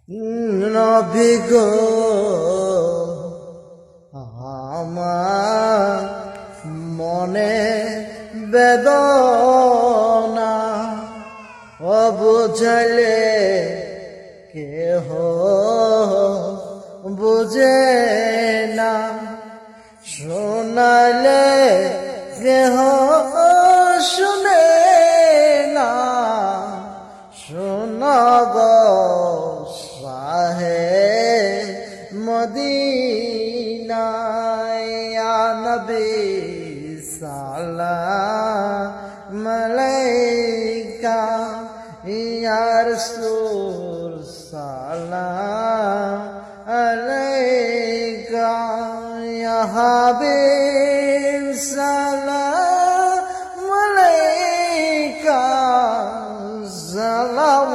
নবী গো আমার মনে বেদনা বুঝাইলে কেহ বুঝে না, শোনালে কেহ শুনে না। শোনাব শাহে মদিনা, ইয়া নবী সালাম আলাইকা, ইয়া রাসূল সালাম আলাইকা, ইয়া হাবিব সালাম আলাইকা, সালাওয়াতুল্লাহ